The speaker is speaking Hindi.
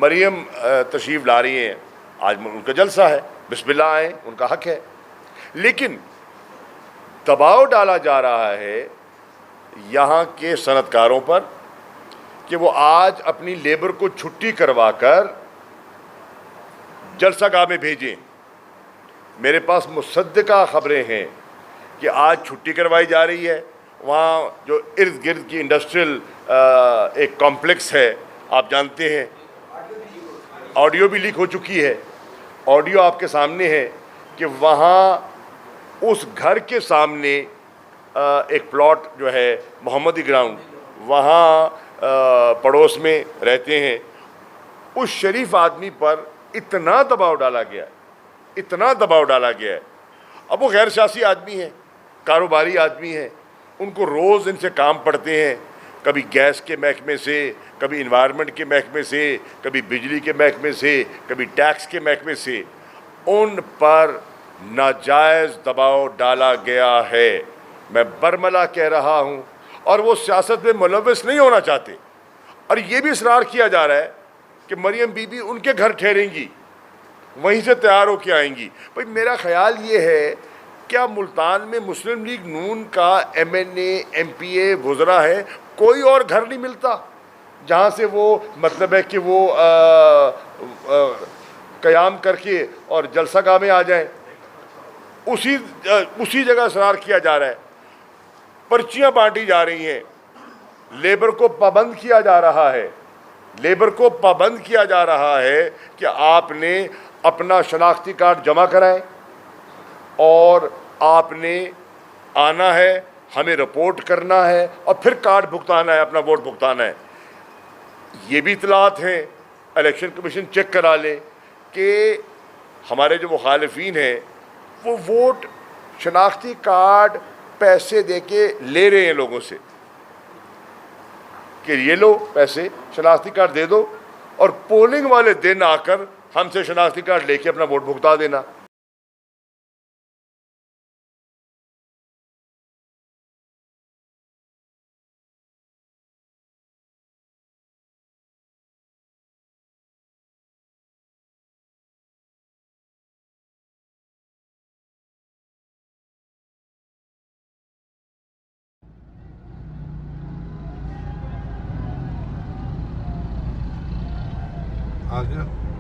मरियम तशरीफ़ ला रही हैं, आज उनका जलसा है, बिस्मिल्लाह आए, उनका हक है। लेकिन दबाव डाला जा रहा है यहाँ के सनतकारों पर कि वो आज अपनी लेबर को छुट्टी करवाकर जलसागाह में भेजें। मेरे पास मुसद्दिका ख़बरें हैं कि आज छुट्टी करवाई जा रही है। वहाँ जो इर्द गिर्द की इंडस्ट्रियल एक कॉम्प्लेक्स है, आप जानते हैं, ऑडियो भी लीक हो चुकी है। ऑडियो आपके सामने है कि वहाँ उस घर के सामने एक प्लॉट जो है मोहम्मदी ग्राउंड, वहाँ पड़ोस में रहते हैं, उस शरीफ आदमी पर इतना दबाव डाला गया है, इतना दबाव डाला गया है। अब वो गैर सियासी आदमी है, कारोबारी आदमी है, उनको रोज़ इनसे काम पड़ते हैं, कभी गैस के महकमे से, कभी इन्वायरमेंट के महकमे से, कभी बिजली के महकमे से, कभी टैक्स के महकमे से। उन पर नाजायज़ दबाव डाला गया है। मैं बरमला कह रहा हूँ, और वो सियासत में मुलव्वस नहीं होना चाहते। और ये भी इसरार किया जा रहा है कि मरियम बीबी उनके घर ठहरेंगी, वहीं से तैयार होकर आएंगी। भाई मेरा ख्याल ये है, क्या मुल्तान में मुस्लिम लीग नून का MNA MPA वुज़रा है, कोई और घर नहीं मिलता जहाँ से वो मतलब है कि वो क़याम करके और जलसागाह में आ जाए। उसी जगह इसरार किया जा रहा है, पर्चियाँ बांटी जा रही हैं, लेबर को पाबंद किया जा रहा है, लेबर को पाबंद किया जा रहा है कि आपने अपना शनाख्ती कार्ड जमा कराएं और आपने आना है, हमें रिपोर्ट करना है और फिर कार्ड भुगताना है, अपना वोट भुगताना है। ये भी इतलात हैं, इलेक्शन कमीशन चेक करा ले कि हमारे जो मुखालिफिन हैं वो वोट शनाख्ती कार्ड पैसे दे के ले रहे हैं लोगों से कि ये लो पैसे, शनाख्ती कार्ड दे दो, और पोलिंग वाले दिन आकर हमसे शनाख्ती कार्ड लेके अपना वोट भुगता देना। आ गया।